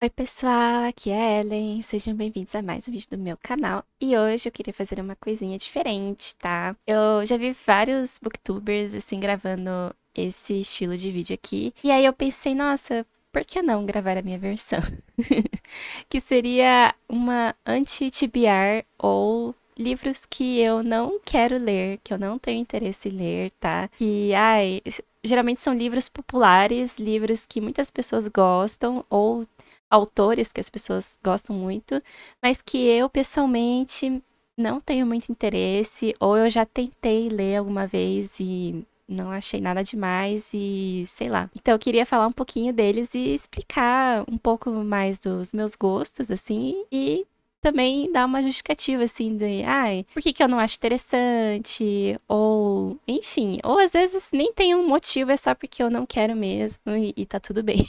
Oi, pessoal, aqui é a Ellen. Sejam bem-vindos a mais um vídeo do meu canal. E hoje eu queria fazer uma coisinha diferente, tá? Eu já vi vários booktubers, assim, gravando esse estilo de vídeo aqui. E aí eu pensei, nossa, por que não gravar a minha versão? Que seria uma anti-TBR ou livros que eu não quero ler, que eu não tenho interesse em ler, tá? Geralmente são livros populares, livros que muitas pessoas gostam, ou autores que as pessoas gostam muito, mas que eu pessoalmente não tenho muito interesse, ou eu já tentei ler alguma vez e não achei nada demais e sei lá. Então eu queria falar um pouquinho deles e explicar um pouco mais dos meus gostos, assim, e também dar uma justificativa, assim, de, ai, por que que eu não acho interessante? Ou, enfim, ou às vezes nem tem um motivo, é só porque eu não quero mesmo e tá tudo bem.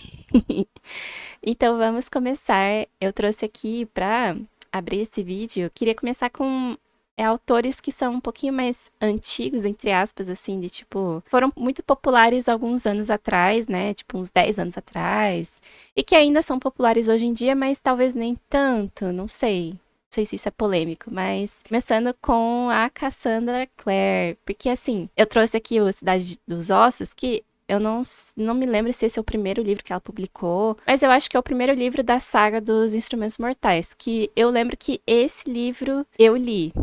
Então vamos começar. Eu trouxe aqui para abrir esse vídeo. Queria começar com autores que são um pouquinho mais antigos, entre aspas, assim, de tipo, foram muito populares alguns anos atrás, né? Tipo, uns 10 anos atrás. E que ainda são populares hoje em dia, mas talvez nem tanto, não sei. Não sei se isso é polêmico, mas começando com a Cassandra Clare, porque assim, eu trouxe aqui o Cidade dos Ossos, que eu não me lembro se esse é o primeiro livro que ela publicou, mas eu acho que é o primeiro livro da saga dos Instrumentos Mortais, que eu lembro que esse livro eu li.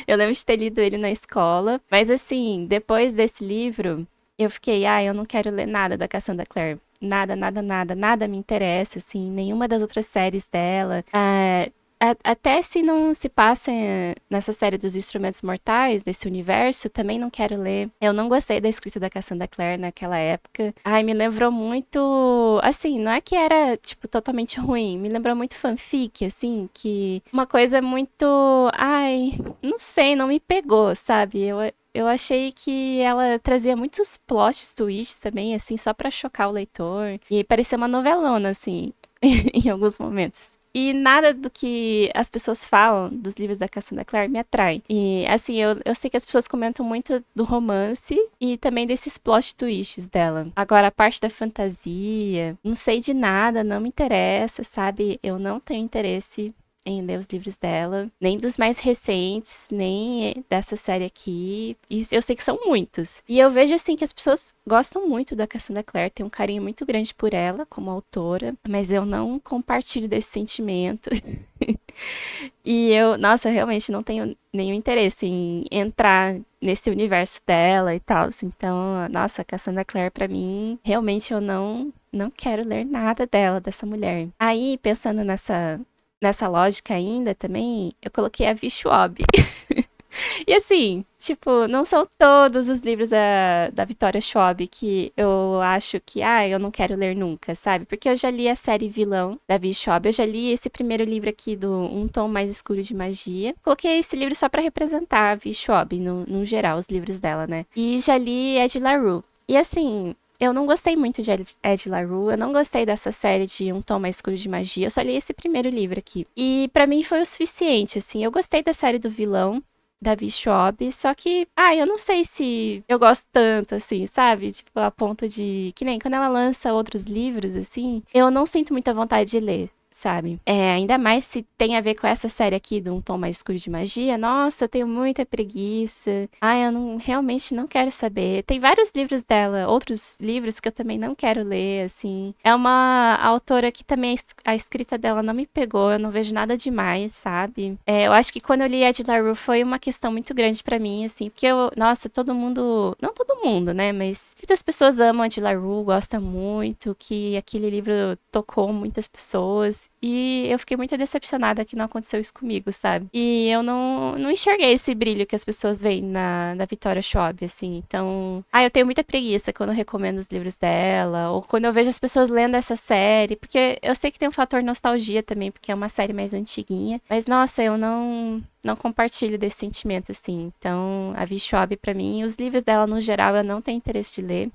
Eu lembro de ter lido ele na escola, mas assim, depois desse livro, eu fiquei, eu não quero ler nada da Cassandra Clare. Nada, nada, nada, nada me interessa, assim, nenhuma das outras séries dela. Até se não se passa nessa série dos Instrumentos Mortais, desse universo, também não quero ler. Eu não gostei da escrita da Cassandra Clare naquela época. Ai, me lembrou muito. Assim, não é que era, tipo, totalmente ruim. Me lembrou muito fanfic, assim, que. Uma coisa muito. Ai, não sei, não me pegou, sabe? Eu achei que ela trazia muitos plot twists também, assim, só pra chocar o leitor. E parecia uma novelona, assim, em alguns momentos. E nada do que as pessoas falam dos livros da Cassandra Clare me atrai. E, assim, eu sei que as pessoas comentam muito do romance e também desses plot twists dela. Agora, a parte da fantasia, não sei de nada, não me interessa, sabe? Eu não tenho interesse em ler os livros dela, nem dos mais recentes, nem dessa série aqui. E eu sei que são muitos. E eu vejo assim que as pessoas gostam muito da Cassandra Clare, tem um carinho muito grande por ela como autora, mas eu não compartilho desse sentimento. E eu, nossa, eu realmente não tenho nenhum interesse em entrar nesse universo dela e tal. Então, nossa, a Cassandra Clare pra mim, realmente eu não quero ler nada dela, dessa mulher. Aí, pensando nessa lógica ainda também, eu coloquei a Vi Schwab. E assim, tipo, não são todos os livros da Victoria Schwab que eu acho que, eu não quero ler nunca, sabe? Porque eu já li a série Vilão da Vi Schwab, eu já li esse primeiro livro aqui do Um Tom Mais Escuro de Magia. Coloquei esse livro só pra representar a Vi Schwab, no geral, os livros dela, né? E já li Ed La Rue. E assim, eu não gostei muito de Ed La Rue, eu não gostei dessa série de Um Tom Mais Escuro de Magia, eu só li esse primeiro livro aqui. E pra mim foi o suficiente, assim, eu gostei da série do Vilão, da Vi Schwab, só que, eu não sei se eu gosto tanto, assim, sabe? Tipo, a ponto de, que nem quando ela lança outros livros, assim, eu não sinto muita vontade de ler. Sabe? Ainda mais se tem a ver com essa série aqui de Um Tom Mais Escuro de Magia. Nossa, eu tenho muita preguiça. Eu realmente não quero saber. Tem vários livros dela, outros livros que eu também não quero ler, assim. É uma autora que também a escrita dela não me pegou, eu não vejo nada demais, sabe? Eu acho que quando eu li Ed La Rue foi uma questão muito grande pra mim, assim, porque nossa, todo mundo, não todo mundo, né, mas muitas pessoas amam Ed La Rue, gostam muito, que aquele livro tocou muitas pessoas, e eu fiquei muito decepcionada que não aconteceu isso comigo, sabe? E eu não enxerguei esse brilho que as pessoas veem na Victoria Schwab, assim. Então, eu tenho muita preguiça quando eu recomendo os livros dela, ou quando eu vejo as pessoas lendo essa série, porque eu sei que tem um fator nostalgia também, porque é uma série mais antiguinha. Mas, nossa, eu não compartilho desse sentimento, assim. Então, a Vi Schwab, pra mim, os livros dela, no geral, eu não tenho interesse de ler.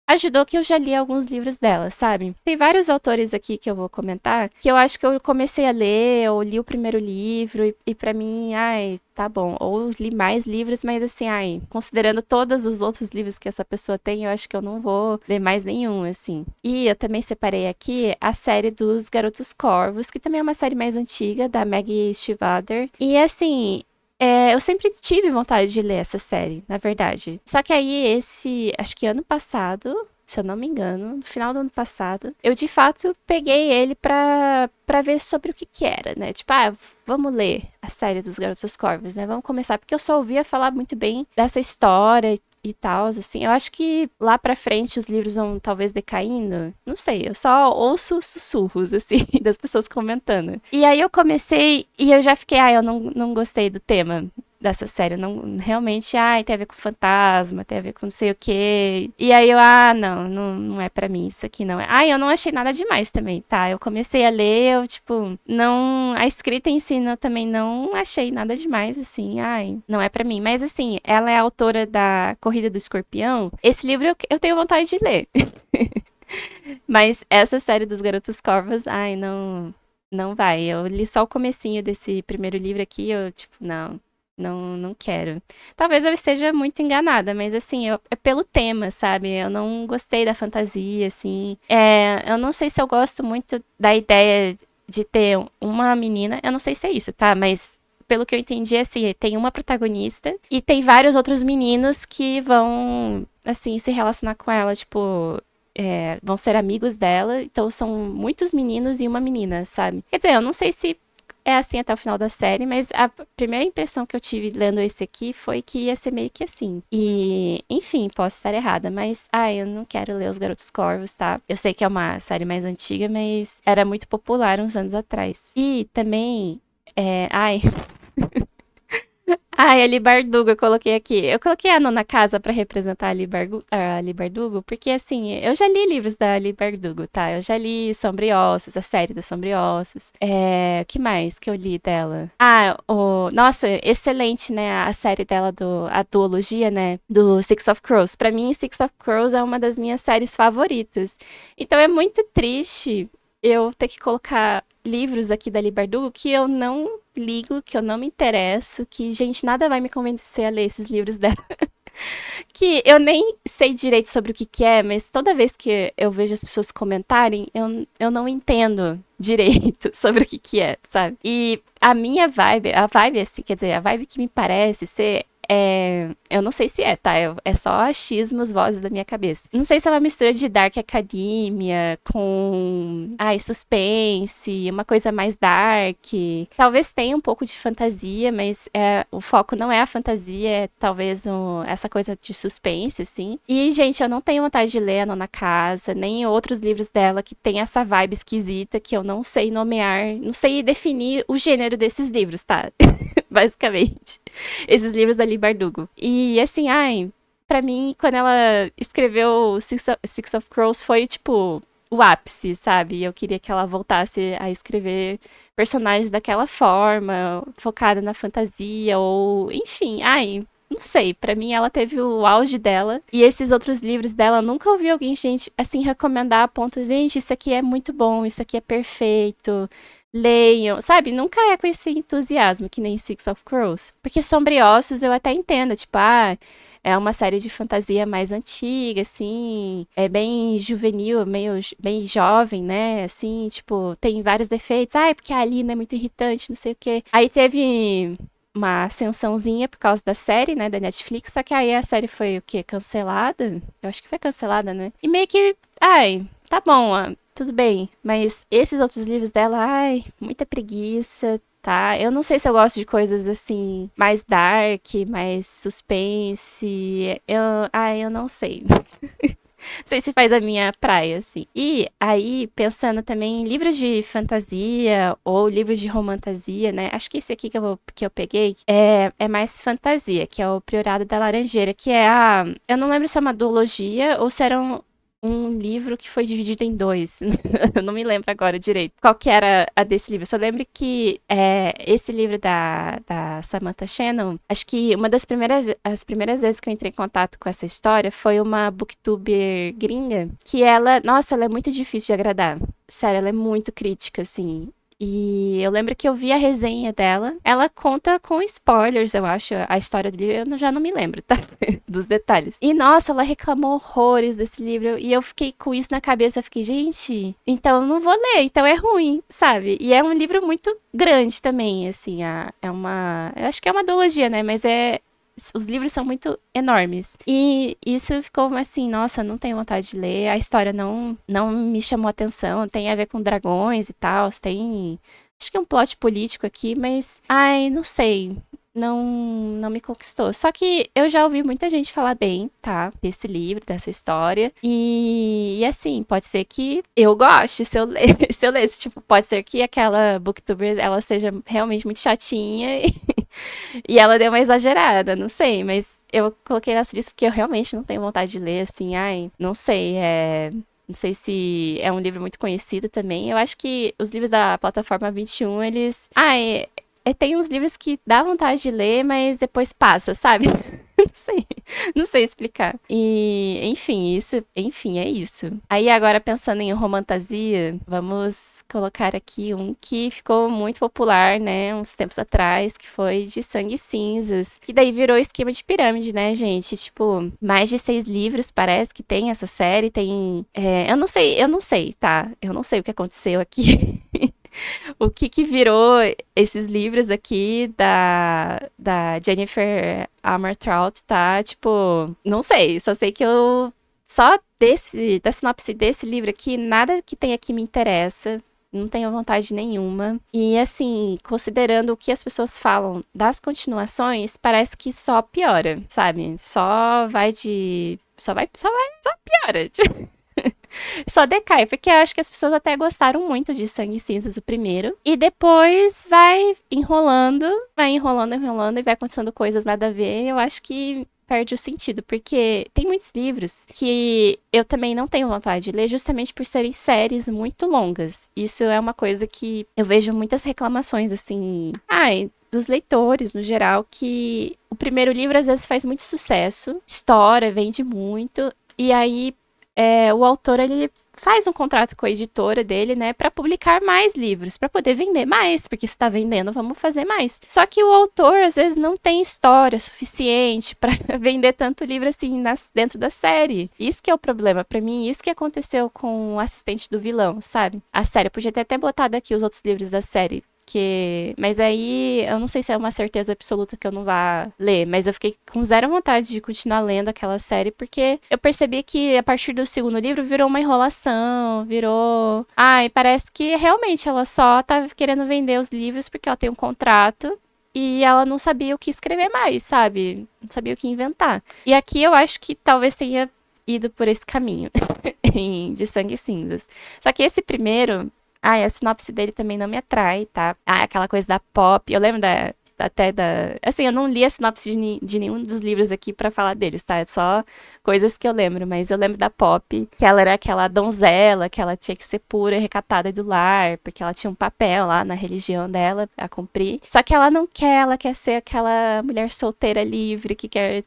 Ajudou que eu já li alguns livros dela, sabe? Tem vários autores aqui que eu vou comentar que eu acho que eu comecei a ler, eu li o primeiro livro e para mim, ai, tá bom. Ou li mais livros, mas assim, ai, considerando todos os outros livros que essa pessoa tem, eu acho que eu não vou ler mais nenhum, assim. E eu também separei aqui a série dos Garotos Corvos, que também é uma série mais antiga, da Maggie Stiefvater. E assim, eu sempre tive vontade de ler essa série, na verdade. Só que aí, acho que ano passado, se eu não me engano, no final do ano passado, eu de fato peguei ele pra ver sobre o que era, né? Tipo, vamos ler a série dos Garotos Corvos, né? Vamos começar, porque eu só ouvia falar muito bem dessa história e tal, assim. Eu acho que lá pra frente os livros vão talvez decaindo. Não sei, eu só ouço sussurros, assim, das pessoas comentando. E aí eu comecei e eu já fiquei, eu não gostei do tema dessa série. Não, realmente, tem a ver com fantasma, tem a ver com não sei o quê. E aí eu, não é pra mim isso aqui, não é. Eu não achei nada demais também, tá? Eu comecei a ler, eu, tipo, não. A escrita em si, eu também não achei nada demais, assim, não é pra mim. Mas, assim, ela é autora da Corrida do Escorpião. Esse livro eu tenho vontade de ler. Mas essa série dos Garotos Corvos, não vai. Eu li só o comecinho desse primeiro livro aqui, eu, tipo, não quero. Talvez eu esteja muito enganada, mas assim, é pelo tema, sabe? Eu não gostei da fantasia, assim. Eu não sei se eu gosto muito da ideia de ter uma menina. Eu não sei se é isso, tá? Mas pelo que eu entendi, assim, tem uma protagonista e tem vários outros meninos que vão, assim, se relacionar com ela, tipo. Vão ser amigos dela, então são muitos meninos e uma menina, sabe? Quer dizer, eu não sei se é assim até o final da série, mas a primeira impressão que eu tive lendo esse aqui foi que ia ser meio que assim. E, enfim, posso estar errada, mas, eu não quero ler Os Garotos Corvos, tá? Eu sei que é uma série mais antiga, mas era muito popular uns anos atrás. E também, a Ali Bardugo eu coloquei aqui. Eu coloquei a Nona Casa pra representar a Ali Bardugo, porque assim, eu já li livros da Ali Bardugo, tá? Eu já li Sombriossos, a série dos Sombriossos. O que mais que eu li dela? Nossa, excelente, né? A série dela a duologia, né? Do Six of Crows. Pra mim, Six of Crows é uma das minhas séries favoritas. Então é muito triste eu ter que colocar livros aqui da Ali Bardugo que eu não ligo, que eu não me interesso, que, gente, nada vai me convencer a ler esses livros dela. Que eu nem sei direito sobre o que é, mas toda vez que eu vejo as pessoas comentarem, eu não entendo direito sobre o que é, sabe? E a minha vibe, assim, quer dizer, a vibe que me parece ser eu não sei se tá? É só achismos, vozes da minha cabeça. Não sei se é uma mistura de Dark Academia com, suspense, uma coisa mais dark. Talvez tenha um pouco de fantasia, mas o foco não é a fantasia, é talvez essa coisa de suspense, assim. E, gente, eu não tenho vontade de ler A Nona Casa, nem outros livros dela que tem essa vibe esquisita que eu não sei nomear, não sei definir o gênero desses livros, tá? Basicamente. Esses livros da Leigh Bardugo. E assim, pra mim, quando ela escreveu Six of Crows, foi tipo o ápice, sabe? Eu queria que ela voltasse a escrever personagens daquela forma, focada na fantasia, ou enfim, não sei, pra mim ela teve o auge dela. E esses outros livros dela, nunca ouvi alguém, gente, assim, recomendar a ponto, gente, isso aqui é muito bom, isso aqui é perfeito. Leiam, sabe? Nunca é com esse entusiasmo que nem Six of Crows. Porque Sombriossos eu até entendo, tipo, é uma série de fantasia mais antiga, assim, é bem juvenil, bem jovem, né? Assim, tipo, tem vários defeitos. Porque a Alina é muito irritante, não sei o quê. Aí teve uma ascensãozinha por causa da série, né, da Netflix, só que aí a série foi o quê? Cancelada? Eu acho que foi cancelada, né? E meio que, tá bom, tudo bem, mas esses outros livros dela, muita preguiça, tá? Eu não sei se eu gosto de coisas assim, mais dark, mais suspense. Eu não sei. Não sei se faz a minha praia, assim. E aí, pensando também em livros de fantasia ou livros de romantasia, né? Acho que esse aqui que eu peguei é mais fantasia, que é o Priorado da Laranjeira, que é eu não lembro se é uma duologia ou se era um um livro que foi dividido em dois. Eu não me lembro agora direito qual que era a desse livro. Eu só lembro que esse livro da Samantha Shannon, acho que uma das as primeiras vezes que eu entrei em contato com essa história foi uma booktuber gringa, que nossa, ela é muito difícil de agradar. Sério, ela é muito crítica, assim. E eu lembro que eu vi a resenha dela. Ela conta com spoilers, eu acho, a história do livro. Já não me lembro, tá? Dos detalhes. E, nossa, ela reclamou horrores desse livro. E eu fiquei com isso na cabeça. Eu fiquei, gente, então eu não vou ler. Então é ruim, sabe? E é um livro muito grande também, assim. É uma... Eu acho que é uma duologia, né? Mas os livros são muito enormes. E isso ficou assim, nossa, não tenho vontade de ler. A história não me chamou atenção. Tem a ver com dragões e tal. Tem. Acho que é um plot político aqui, mas. Ai, não sei. Não me conquistou. Só que eu já ouvi muita gente falar bem, tá? Desse livro, dessa história. E assim, pode ser que eu goste se eu ler. Se eu ler, tipo, pode ser que aquela booktuber ela seja realmente muito chatinha e ela deu uma exagerada, não sei, mas eu coloquei nessa lista porque eu realmente não tenho vontade de ler, assim, ai, não sei, não sei se é um livro muito conhecido também. Eu acho que os livros da plataforma 21, eles. Tem uns livros que dá vontade de ler, mas depois passa, sabe? Não sei, não sei explicar. E, enfim, é isso. Aí agora pensando em romantasia, vamos colocar aqui um que ficou muito popular, né, uns tempos atrás, que foi de Sangue e Cinzas, que daí virou esquema de pirâmide, né, gente? Tipo, mais de 6 livros parece que tem essa série, tem... eu não sei, tá? Eu não sei o que aconteceu aqui. O que virou esses livros aqui da Jennifer Armentrout, tá? Tipo, não sei, só sei que só da sinopse desse livro aqui, nada que tem aqui me interessa. Não tenho vontade nenhuma. E assim, considerando o que as pessoas falam das continuações, parece que só piora, sabe? Só piora. Só decai, porque eu acho que as pessoas até gostaram muito de Sangue e Cinzas, o primeiro. E depois vai enrolando e vai acontecendo coisas nada a ver. Eu acho que perde o sentido, porque tem muitos livros que eu também não tenho vontade de ler, justamente por serem séries muito longas. Isso é uma coisa que eu vejo muitas reclamações, assim, dos leitores, no geral, que o primeiro livro às vezes faz muito sucesso, estoura, vende muito, e aí o autor ele faz um contrato com a editora dele, né, para publicar mais livros, para poder vender mais, porque se tá vendendo, vamos fazer mais. Só que o autor às vezes não tem história suficiente para vender tanto livro assim dentro da série. Isso que é o problema para mim, isso que aconteceu com o Assistente do Vilão, sabe? A série, eu podia ter até botado aqui os outros livros da série. Mas aí eu não sei se é uma certeza absoluta que eu não vá ler, mas eu fiquei com zero vontade de continuar lendo aquela série, porque eu percebi que a partir do segundo livro virou uma enrolação, e parece que realmente ela só tá querendo vender os livros porque ela tem um contrato e ela não sabia o que escrever mais, sabe? Não sabia o que inventar. E aqui eu acho que talvez tenha ido por esse caminho de Sangue e Cinzas. Só que esse primeiro. A sinopse dele também não me atrai, tá? Aquela coisa da pop. Eu lembro assim, eu não li a sinopse de nenhum dos livros aqui pra falar deles, tá? É só coisas que eu lembro, mas eu lembro da Pop, que ela era aquela donzela, que ela tinha que ser pura e recatada do lar, porque ela tinha um papel lá na religião dela a cumprir. Só que ela quer ser aquela mulher solteira livre, que quer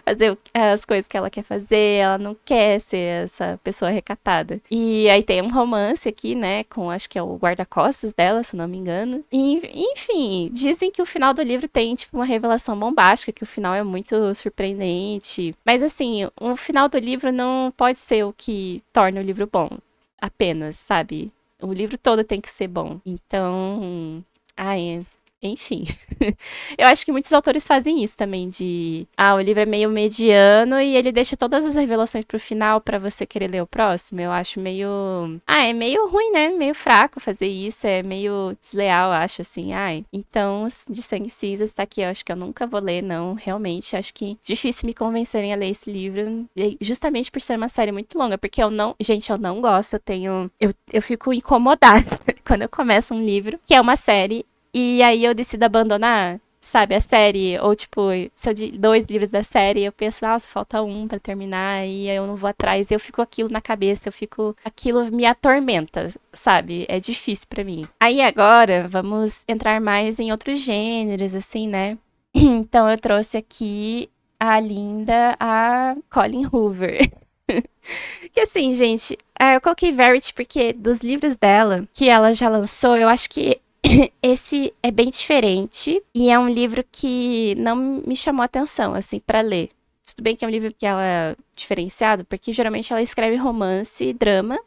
fazer as coisas que ela quer fazer, ela não quer ser essa pessoa recatada. E aí tem um romance aqui, né, com acho que é o guarda-costas dela, se não me engano. E, enfim, dizem que o final do livro tem, tipo, uma revelação bombástica, que o final é muito surpreendente. Mas, assim, o final do livro não pode ser o que torna o livro bom, apenas, sabe? O livro todo tem que ser bom. Então, enfim. Eu acho que muitos autores fazem isso também, o livro é meio mediano e ele deixa todas as revelações pro final pra você querer ler o próximo. Eu acho meio... é meio ruim, né? Meio fraco fazer isso, é meio desleal, acho, assim. Então, de Sangue e Cinzas tá aqui, eu acho que eu nunca vou ler, não, realmente. Acho que difícil me convencerem a ler esse livro, justamente por ser uma série muito longa, porque eu não gosto, eu fico incomodada quando eu começo um livro, que é uma série, e aí eu decido abandonar. sabe, a série, ou tipo, se eu li 2 livros da série, eu penso, nossa, falta um pra terminar, e aí eu não vou atrás, eu fico aquilo na cabeça, aquilo me atormenta, sabe? É difícil pra mim. Aí agora, vamos entrar mais em outros gêneros, assim, né? Então eu trouxe aqui a linda, a Colleen Hoover. Que assim, gente, eu coloquei Verity porque dos livros dela que ela já lançou, eu acho que esse é bem diferente e é um livro que não me chamou atenção, assim, pra ler. Tudo bem que é um livro que ela é diferenciado, porque geralmente ela escreve romance, drama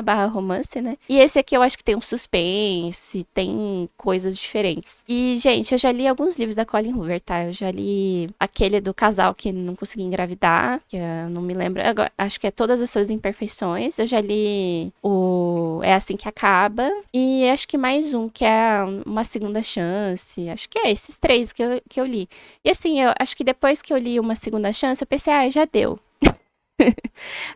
barra romance, né? E esse aqui eu acho que tem um suspense, tem coisas diferentes. E, gente, eu já li alguns livros da Colleen Hoover, tá? Eu já li aquele do casal que não conseguia engravidar, que eu não me lembro, agora, acho que é Todas as Suas Imperfeições. Eu já li o É Assim Que Acaba, e acho que mais um, que é Uma Segunda Chance. Acho que é esses 3 que eu li. E assim, eu acho que depois que eu li Uma Segunda Chance, eu pensei, já deu.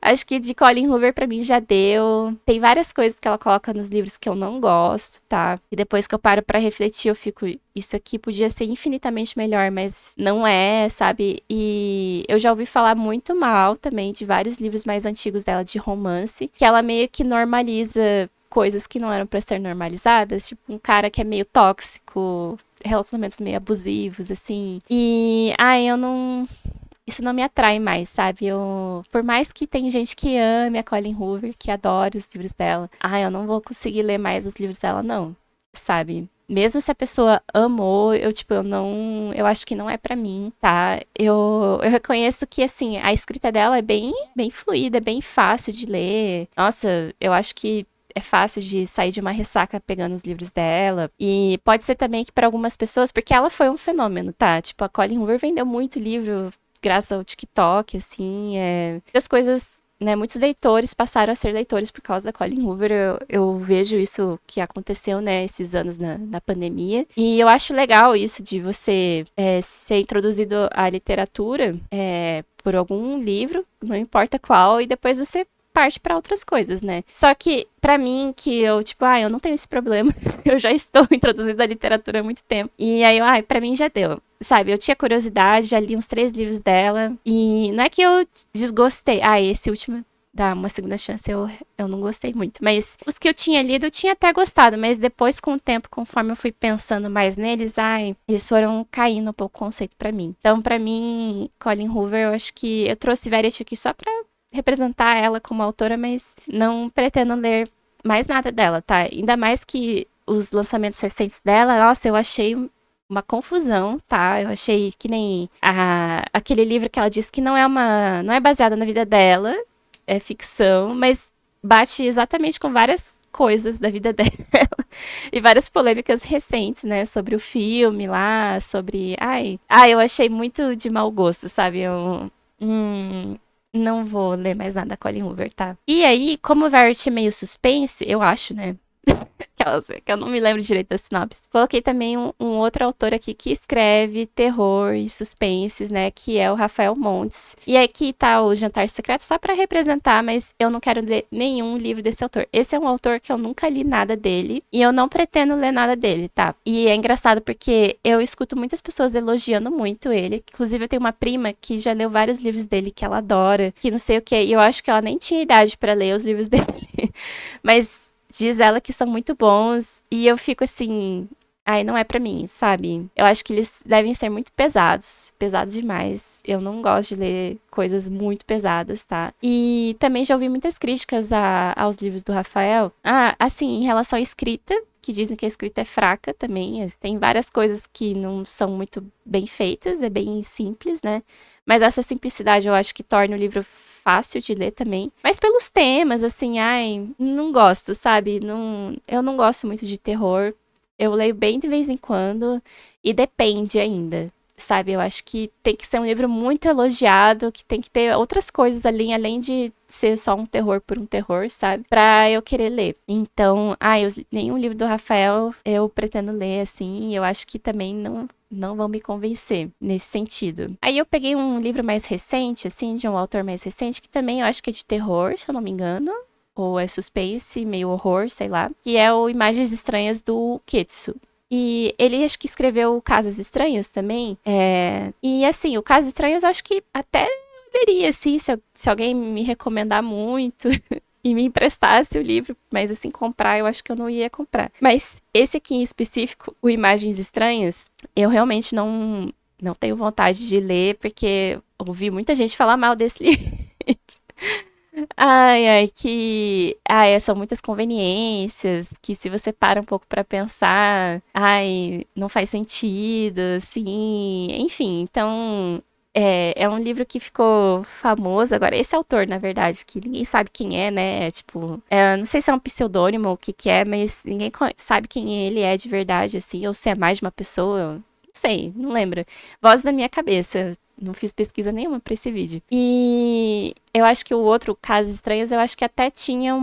Acho que de Colleen Hoover pra mim já deu. Tem várias coisas que ela coloca nos livros que eu não gosto, tá? E depois que eu paro pra refletir, eu fico, isso aqui podia ser infinitamente melhor, mas não é, sabe? E eu já ouvi falar muito mal também de vários livros mais antigos dela de romance, que ela meio que normaliza coisas que não eram pra ser normalizadas, tipo um cara que é meio tóxico, relacionamentos meio abusivos, assim. E, eu não, isso não me atrai mais, sabe? Por mais que tem gente que ame a Colleen Hoover, que adore os livros dela, eu não vou conseguir ler mais os livros dela, não, sabe? Mesmo se a pessoa amou, eu acho que não é pra mim, tá? Eu reconheço que, assim, a escrita dela é bem fluida, é bem fácil de ler. Nossa, eu acho que é fácil de sair de uma ressaca pegando os livros dela. E pode ser também que para algumas pessoas, porque ela foi um fenômeno, tá? Tipo, a Colleen Hoover vendeu muito livro graças ao TikTok, assim, as coisas, né, muitos leitores passaram a ser leitores por causa da Colleen Hoover, eu vejo isso que aconteceu, né, esses anos na pandemia, e eu acho legal isso de você ser introduzido à literatura por algum livro, não importa qual, e depois você parte para outras coisas, né? Só que para mim que eu eu não tenho esse problema, eu já estou introduzida à literatura há muito tempo. E aí, para mim já deu. Sabe, eu tinha curiosidade, já li uns 3 livros dela. E não é que eu desgostei. Esse último, dá Uma Segunda Chance, eu não gostei muito. Mas os que eu tinha lido, eu tinha até gostado. Mas depois, com o tempo, conforme eu fui pensando mais neles, eles foram caindo um pouco o conceito pra mim. Então, pra mim, Colleen Hoover, eu acho que eu trouxe Verity aqui só pra representar ela como autora, mas não pretendo ler mais nada dela, tá? Ainda mais que os lançamentos recentes dela, nossa, eu achei uma confusão, tá? Eu achei que nem aquele livro que ela disse que não é baseada na vida dela, é ficção, mas bate exatamente com várias coisas da vida dela e várias polêmicas recentes, né, sobre o filme lá, sobre, eu achei muito de mau gosto, sabe? Não vou ler mais nada da Colleen Hoover, tá? E aí, como o Verity é meio suspense, eu acho, né? Que eu não me lembro direito da sinopse. Coloquei também um outro autor aqui que escreve terror e suspenses, né? Que é o Rafael Montes. E aqui tá o Jantar Secreto só pra representar, mas eu não quero ler nenhum livro desse autor. Esse é um autor que eu nunca li nada dele e eu não pretendo ler nada dele, tá? E é engraçado porque eu escuto muitas pessoas elogiando muito ele. Inclusive, eu tenho uma prima que já leu vários livros dele que ela adora, que não sei o que. E eu acho que ela nem tinha idade pra ler os livros dele. Mas diz ela que são muito bons e eu fico assim, não é pra mim, sabe? Eu acho que eles devem ser muito pesados, pesados demais. Eu não gosto de ler coisas muito pesadas, tá? E também já ouvi muitas críticas aos livros do Rafael. Assim, em relação à escrita, que dizem que a escrita é fraca também. Tem várias coisas que não são muito bem feitas, é bem simples, né? Mas essa simplicidade eu acho que torna o livro fácil de ler também. Mas pelos temas, assim, não gosto, sabe? Eu não gosto muito de terror. Eu leio bem de vez em quando e depende ainda, sabe? Eu acho que tem que ser um livro muito elogiado, que tem que ter outras coisas ali, além de ser só um terror por um terror, sabe? Pra eu querer ler. Então, nenhum livro do Rafael eu pretendo ler, assim, e eu acho que também não vão me convencer nesse sentido. Aí eu peguei um livro mais recente, assim, de um autor mais recente, que também eu acho que é de terror, se eu não me engano. Ou é suspense, meio horror, sei lá. Que é o Imagens Estranhas do Ketsu. E ele acho que escreveu Casos Estranhos também. E assim, o Casos Estranhos acho que até leria, assim, se alguém me recomendar muito e me emprestasse o livro. Mas assim, comprar, eu acho que eu não ia comprar. Mas esse aqui em específico, o Imagens Estranhas, eu realmente não tenho vontade de ler, porque ouvi muita gente falar mal desse livro. Ai, ai, são muitas conveniências, que se você para um pouco pra pensar, ai, não faz sentido, assim, enfim, então é um livro que ficou famoso. Agora, esse autor, na verdade, que ninguém sabe quem é, né? Tipo, não sei se é um pseudônimo ou o que que é, mas ninguém sabe quem ele é de verdade, assim, ou se é mais de uma pessoa. Não sei, não lembro. Voz da minha cabeça. Não fiz pesquisa nenhuma pra esse vídeo. E eu acho que o outro, Casos Estranhos, eu acho que até tinha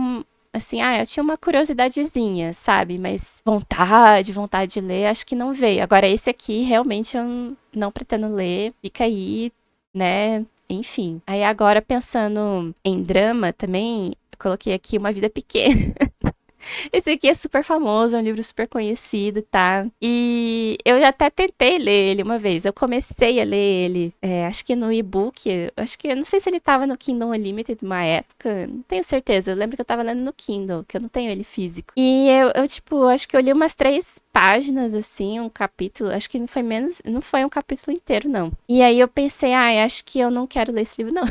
assim, eu tinha uma curiosidadezinha, sabe? Mas vontade de ler, acho que não veio. Agora, esse aqui, realmente, eu não pretendo ler. Fica aí, né? Enfim. Aí agora, pensando em drama também, eu coloquei aqui Uma Vida Pequena. Esse aqui é super famoso, é um livro super conhecido, tá? E eu já até tentei ler ele uma vez. Eu comecei a ler ele, acho que no e-book. Acho que, eu não sei se ele tava no Kindle Unlimited uma época. Não tenho certeza. Eu lembro que eu tava lendo no Kindle, que eu não tenho ele físico. E tipo, acho que eu li umas 3 páginas, assim, um capítulo. Acho que não foi menos, não foi um capítulo inteiro, não. E aí eu pensei, acho que eu não quero ler esse livro, não.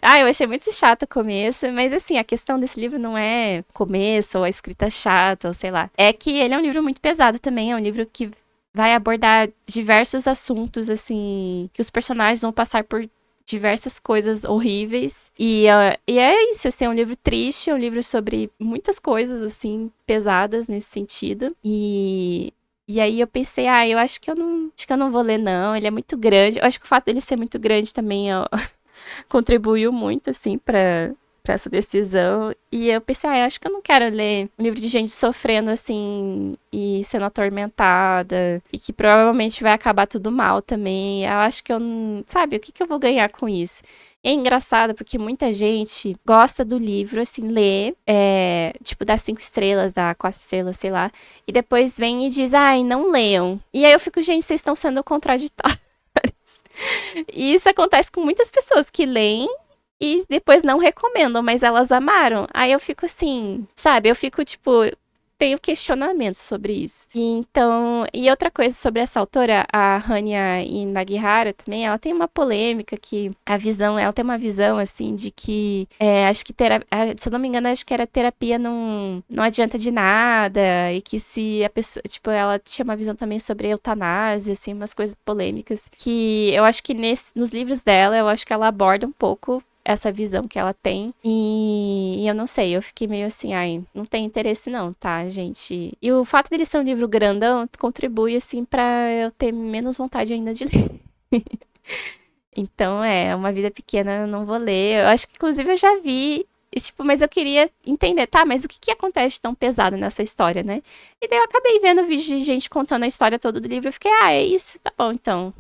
Eu achei muito chato o começo, mas assim, a questão desse livro não é o começo ou a escrita chata, ou sei lá. É que ele é um livro muito pesado também, é um livro que vai abordar diversos assuntos, assim, que os personagens vão passar por diversas coisas horríveis. E é isso, assim, é um livro triste, é um livro sobre muitas coisas, assim, pesadas nesse sentido. E aí eu pensei, eu acho que eu não vou ler, não. Ele é muito grande. Eu acho que o fato dele ser muito grande também, ó, contribuiu muito, assim, pra essa decisão. E eu pensei, acho que eu não quero ler um livro de gente sofrendo, assim, e sendo atormentada, e que provavelmente vai acabar tudo mal também. Eu acho que eu não. Sabe, o que que eu vou ganhar com isso? É engraçado porque muita gente gosta do livro, assim, lê, tipo, dá 5 estrelas, dá 4 estrelas, sei lá, e depois vem e diz, não leiam. E aí eu fico, gente, vocês estão sendo contraditórios. E isso acontece com muitas pessoas que leem e depois não recomendam, mas elas amaram. Aí eu fico assim, sabe? Eu fico tipo, tenho questionamentos sobre isso. E outra coisa sobre essa autora, a Hanya Inagihara também, ela tem uma polêmica que ela tem uma visão assim de que acho que se eu não me engano, acho que era terapia não adianta de nada e que se a pessoa, tipo, ela tinha uma visão também sobre eutanásia, assim, umas coisas polêmicas que eu acho que nos livros dela, eu acho que ela aborda um pouco essa visão que ela tem. E eu não sei, eu fiquei meio assim, não tem interesse não, tá, gente? E o fato dele ser um livro grandão contribui, assim, pra eu ter menos vontade ainda de ler. Então, Uma Vida Pequena eu não vou ler. Eu acho que, inclusive, eu já vi. Tipo, mas eu queria entender, tá, mas o que que acontece de tão pesado nessa história, né? E daí eu acabei vendo vídeo de gente contando a história toda do livro. Eu fiquei, é isso, tá bom, então.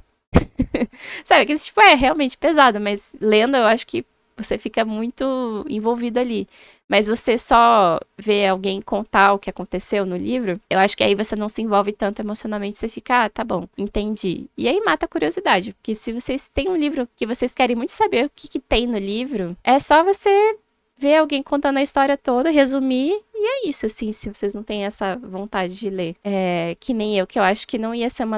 Sabe, que tipo, é realmente pesado, mas lendo eu acho que você fica muito envolvido ali. Mas você só vê alguém contar o que aconteceu no livro, eu acho que aí você não se envolve tanto emocionalmente, você fica, tá bom, entendi. E aí mata a curiosidade, porque se vocês têm um livro que vocês querem muito saber o que que tem no livro, é só você ver alguém contando a história toda, resumir, e é isso, assim, se vocês não têm essa vontade de ler. Que nem eu, que eu acho que não ia ser uma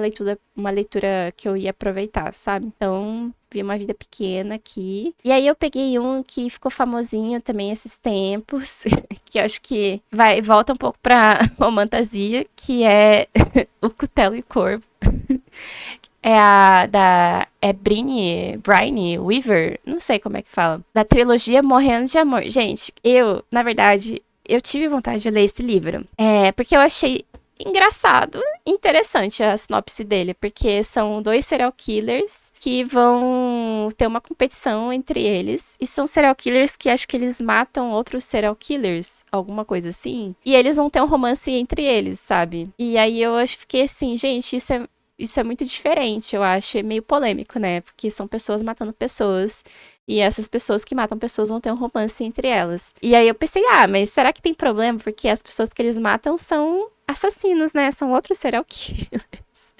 leitura que eu ia aproveitar, sabe? Então, vi Uma Vida Pequena aqui. E aí eu peguei um que ficou famosinho também esses tempos, que eu acho que volta um pouco pra fantasia, que é O Cutelo e o Corvo. Brine Weaver, não sei como é que fala, da trilogia Morrendo de Amor. Gente, na verdade, eu tive vontade de ler esse livro, porque eu achei engraçado, interessante a sinopse dele, porque são 2 serial killers que vão ter uma competição entre eles, e são serial killers que acho que eles matam outros serial killers, alguma coisa assim, e eles vão ter um romance entre eles, sabe? E aí eu fiquei assim, gente, isso é muito diferente, eu acho. É meio polêmico, né? Porque são pessoas matando pessoas. E essas pessoas que matam pessoas vão ter um romance entre elas. E aí eu pensei, mas será que tem problema? Porque as pessoas que eles matam são assassinos, né? São outros serial killers.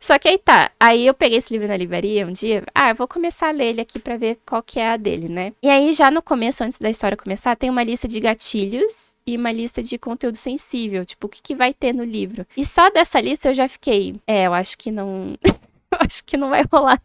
Só que aí tá. Aí eu peguei esse livro na livraria um dia. Eu vou começar a ler ele aqui pra ver qual que é a dele, né? E aí, já no começo, antes da história começar, tem uma lista de gatilhos e uma lista de conteúdo sensível. Tipo, o que, que vai ter no livro. E só dessa lista eu já fiquei. Eu acho que não. Eu acho que não vai rolar.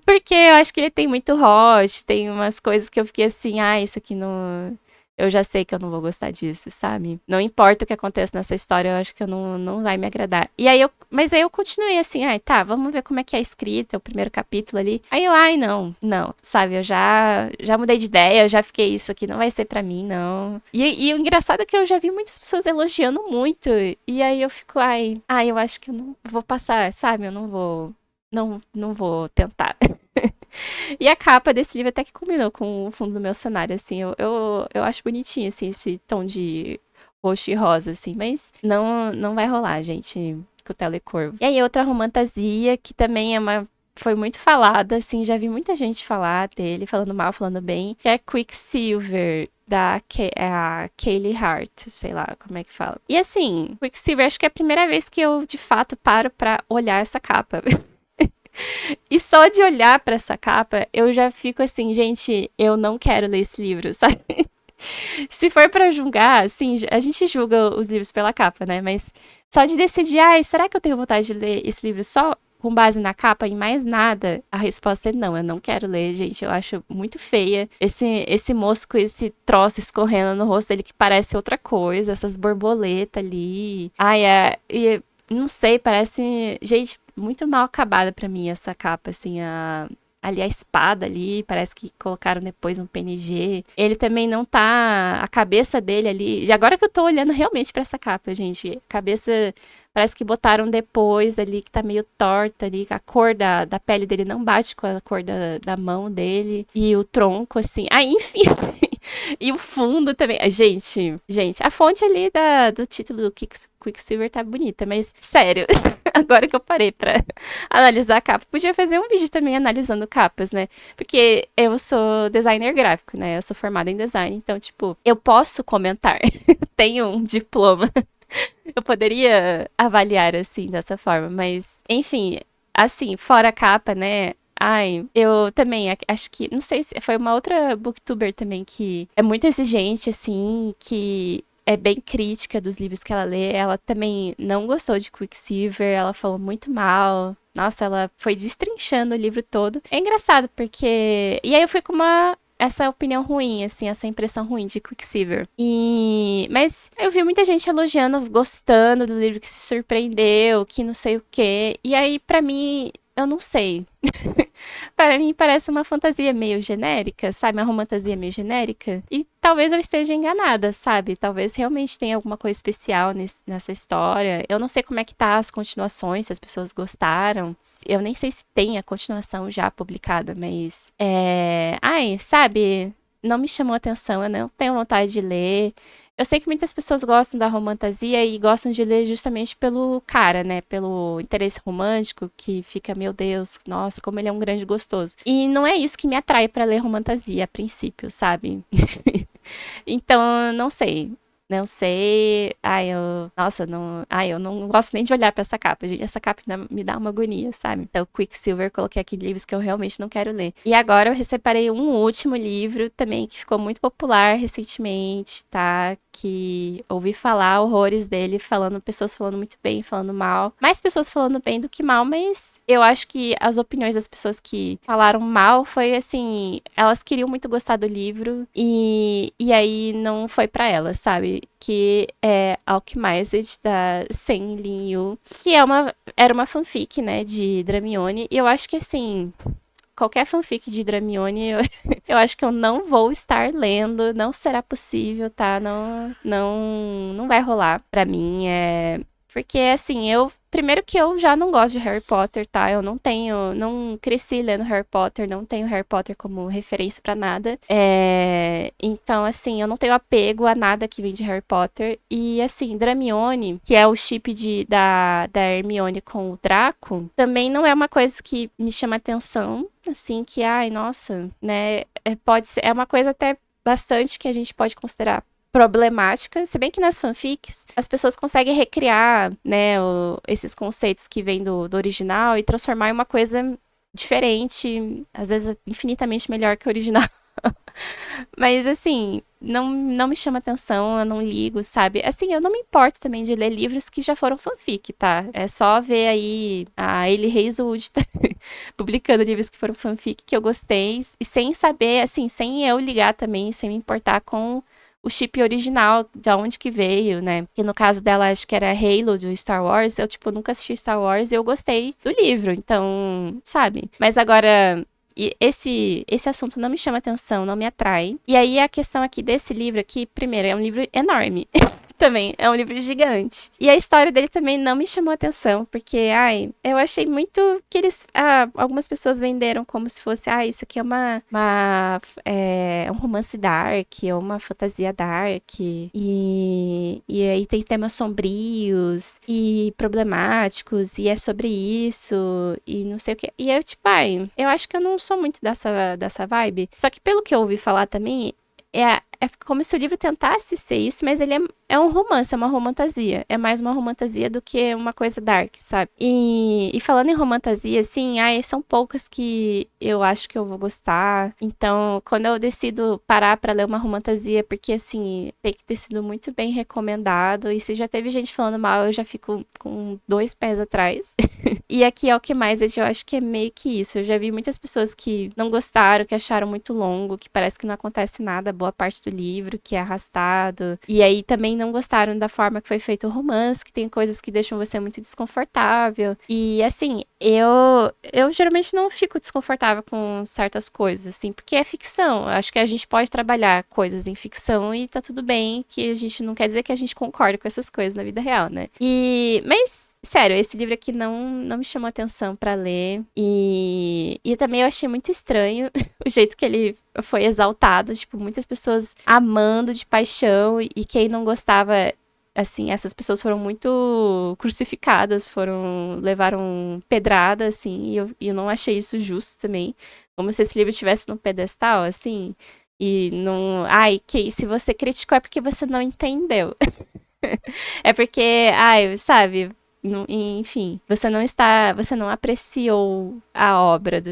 Porque eu acho que ele tem muito hot, tem umas coisas que eu fiquei assim, isso aqui não. Eu já sei que eu não vou gostar disso, sabe? Não importa o que aconteça nessa história, eu acho que eu não vai me agradar. E aí mas aí eu continuei assim, tá, vamos ver como é que é a escrita, o primeiro capítulo ali. Aí eu, não, sabe? Eu já mudei de ideia, eu já fiquei, isso aqui não vai ser pra mim, não. E o engraçado é que eu já vi muitas pessoas elogiando muito. E aí eu fico, eu acho que eu não vou passar, sabe? Eu não vou. Não vou tentar. E a capa desse livro até que combinou com o fundo do meu cenário, assim. Eu acho bonitinho, assim, esse tom de roxo e rosa, assim. Mas não vai rolar, gente, com o Telecorvo. E aí, outra romantasia, que também foi muito falada, assim. Já vi muita gente falar dele, falando mal, falando bem. Que é Quicksilver, a Kaylee Hart, sei lá como é que fala. E assim, Quicksilver, acho que é a primeira vez que eu, de fato, paro pra olhar essa capa. E só de olhar pra essa capa, eu já fico assim, gente, eu não quero ler esse livro, sabe? Se for pra julgar, assim, a gente julga os livros pela capa, né? Mas só de decidir, será que eu tenho vontade de ler esse livro só com base na capa e mais nada? A resposta é não, eu não quero ler, gente. Eu acho muito feia esse moço com esse troço escorrendo no rosto dele que parece outra coisa, essas borboletas ali. E não sei, parece. Gente, muito mal acabada pra mim essa capa, assim, ali a espada ali, parece que colocaram depois um PNG. Ele também não tá, a cabeça dele ali, e agora que eu tô olhando realmente pra essa capa, gente, a cabeça parece que botaram depois ali, que tá meio torta ali, a cor da pele dele não bate com a cor da mão dele, e o tronco, assim, enfim... E o fundo também. Gente, a fonte ali do título do Quicksilver tá bonita, mas sério, agora que eu parei pra analisar a capa, podia fazer um vídeo também analisando capas, né? Porque eu sou designer gráfico, né? Eu sou formada em design, então, tipo, eu posso comentar. Tenho um diploma. Eu poderia avaliar assim, dessa forma, mas, enfim, assim, fora a capa, né? Eu também acho que, não sei se foi uma outra booktuber também que é muito exigente, assim, que é bem crítica dos livros que ela lê. Ela também não gostou de Quicksilver, ela falou muito mal. Nossa, ela foi destrinchando o livro todo. É engraçado, porque. E aí eu fui com essa opinião ruim, assim, essa impressão ruim de Quicksilver. Mas eu vi muita gente elogiando, gostando do livro, que se surpreendeu, que não sei o quê. E aí, pra mim, eu não sei. Para mim parece uma fantasia meio genérica, sabe? Uma romantasia meio genérica. E talvez eu esteja enganada, sabe? Talvez realmente tenha alguma coisa especial nessa história. Eu não sei como é que tá as continuações, se as pessoas gostaram. Eu nem sei se tem a continuação já publicada, mas... sabe? Não me chamou atenção, eu não tenho vontade de ler. Eu sei que muitas pessoas gostam da romantasia e gostam de ler justamente pelo cara, né? Pelo interesse romântico, que fica, meu Deus, nossa, como ele é um grande gostoso. E não é isso que me atrai pra ler romantasia, a princípio, sabe? Então, não sei. Não sei. Nossa, não. Eu não gosto nem de olhar pra essa capa, gente. Essa capa me dá uma agonia, sabe? Então, Quicksilver, coloquei aqui livros que eu realmente não quero ler. E agora eu separei um último livro também que ficou muito popular recentemente, tá? Que ouvi falar horrores dele, pessoas falando muito bem, falando mal. Mais pessoas falando bem do que mal, mas eu acho que as opiniões das pessoas que falaram mal foi assim, elas queriam muito gostar do livro e aí não foi pra elas, sabe? Que é Alchemized, da Sen Lin Yu, que era uma fanfic, né, de Dramione, e eu acho que assim, qualquer fanfic de Dramione, eu acho que eu não vou estar lendo, não será possível, tá? Não vai rolar pra mim, porque assim, primeiro que eu já não gosto de Harry Potter, tá? Eu não cresci lendo Harry Potter, não tenho Harry Potter como referência pra nada. Então, assim, eu não tenho apego a nada que vem de Harry Potter. E, assim, Dramione, que é o chip da Hermione com o Draco, também não é uma coisa que me chama atenção, assim, que, nossa, né? Pode ser, é uma coisa até bastante que a gente pode considerar problemática, se bem que nas fanfics as pessoas conseguem recriar, né, esses conceitos que vêm do original e transformar em uma coisa diferente, às vezes infinitamente melhor que o original. Mas assim, não me chama atenção, eu não ligo, sabe? Assim, eu não me importo também de ler livros que já foram fanfic, tá? É só ver aí a Hailey Hazelwood publicando livros que foram fanfic que eu gostei, e sem saber, assim, sem eu ligar também, sem me importar com o chip original, de onde que veio, né? Que no caso dela, acho que era Halo do Star Wars. Eu, tipo, nunca assisti Star Wars e eu gostei do livro, então, sabe? Mas agora, esse assunto não me chama atenção, não me atrai. E aí a questão aqui desse livro aqui, primeiro, é um livro enorme. Também, é um livro gigante. E a história dele também não me chamou atenção, porque, eu achei muito que eles, algumas pessoas venderam como se fosse, isso aqui é um romance dark, ou uma fantasia dark, e aí tem temas sombrios e problemáticos, e é sobre isso, e não sei o que. E eu, tipo, eu acho que eu não sou muito dessa vibe. Só que pelo que eu ouvi falar também, é como se o livro tentasse ser isso, mas ele é um romance, é uma romantasia. É mais uma romantasia do que uma coisa dark, sabe? E falando em romantasia, assim, são poucas que eu acho que eu vou gostar. Então, quando eu decido parar pra ler uma romantasia, porque, assim, tem que ter sido muito bem recomendado. E se já teve gente falando mal, eu já fico com 2 pés atrás. E aqui é o que mais, eu acho que é meio que isso. Eu já vi muitas pessoas que não gostaram, que acharam muito longo, que parece que não acontece nada boa parte do livro, que é arrastado. E aí também não gostaram da forma que foi feito o romance, que tem coisas que deixam você muito desconfortável. E assim, eu geralmente não fico desconfortável com certas coisas, assim, porque é ficção. Eu acho que a gente pode trabalhar coisas em ficção e tá tudo bem, que a gente não quer dizer que a gente concorda com essas coisas na vida real, né? Mas sério, esse livro aqui não me chamou atenção pra ler. E também eu achei muito estranho o jeito que ele foi exaltado. Tipo, muitas pessoas amando de paixão. E quem não gostava, assim, essas pessoas foram muito crucificadas, levaram pedrada, assim. E eu não achei isso justo também. Como se esse livro estivesse num pedestal, assim. E não. Se você criticou é porque você não entendeu. É porque, sabe, enfim, você não apreciou a obra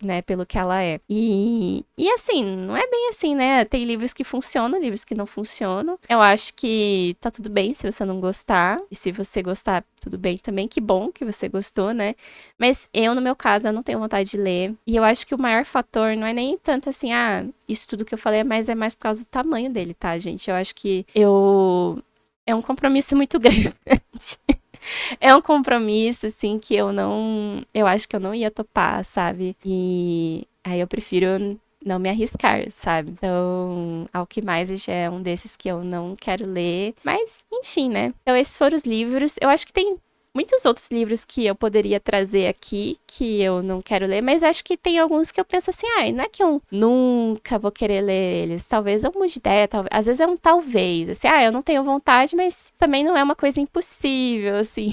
né, pelo que ela é. E assim, não é bem assim, né? Tem livros que funcionam, livros que não funcionam. Eu acho que tá tudo bem se você não gostar. E se você gostar, tudo bem também. Que bom que você gostou, né? Mas no meu caso, eu não tenho vontade de ler. E eu acho que o maior fator não é nem tanto assim, isso tudo que eu falei, mas é mais por causa do tamanho dele, tá, gente? Eu acho que é um compromisso muito grande. É um compromisso, assim, que eu acho que eu não ia topar, sabe? E aí eu prefiro não me arriscar, sabe? Então, Ao que mais já é um desses que eu não quero ler. Mas, enfim, né? Então, esses foram os livros. Eu acho que tem muitos outros livros que eu poderia trazer aqui, que eu não quero ler, mas acho que tem alguns que eu penso assim, não é que eu nunca vou querer ler eles, talvez eu mude de ideia, às vezes é um talvez, assim, eu não tenho vontade, mas também não é uma coisa impossível, assim.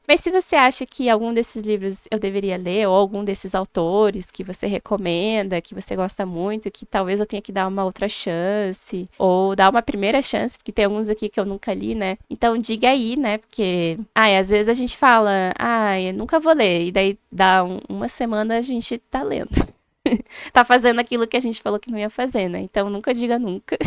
Mas se você acha que algum desses livros eu deveria ler, ou algum desses autores que você recomenda, que você gosta muito, que talvez eu tenha que dar uma outra chance, ou dar uma primeira chance, porque tem alguns aqui que eu nunca li, né? Então diga aí, né? Porque, às vezes a gente fala, eu nunca vou ler, e daí dá uma semana a gente tá lendo. Tá fazendo aquilo que a gente falou que não ia fazer, né? Então nunca diga nunca.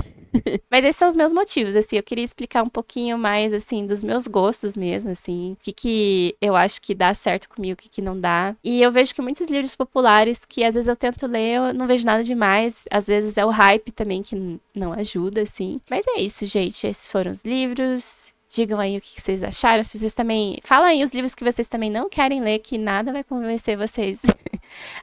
Mas esses são os meus motivos, assim, eu queria explicar um pouquinho mais, assim, dos meus gostos mesmo, assim, o que eu acho que dá certo comigo, o que não dá. E eu vejo que muitos livros populares que às vezes eu tento ler, eu não vejo nada demais, às vezes é o hype também que não ajuda, assim. Mas é isso, gente, esses foram os livros. Digam aí o que vocês acharam, se vocês também... Falam aí os livros que vocês também não querem ler, que nada vai convencer vocês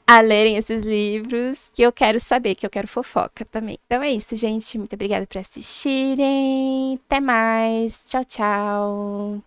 a lerem esses livros, que eu quero saber, que eu quero fofoca também. Então é isso, gente. Muito obrigada por assistirem. Até mais. Tchau, tchau.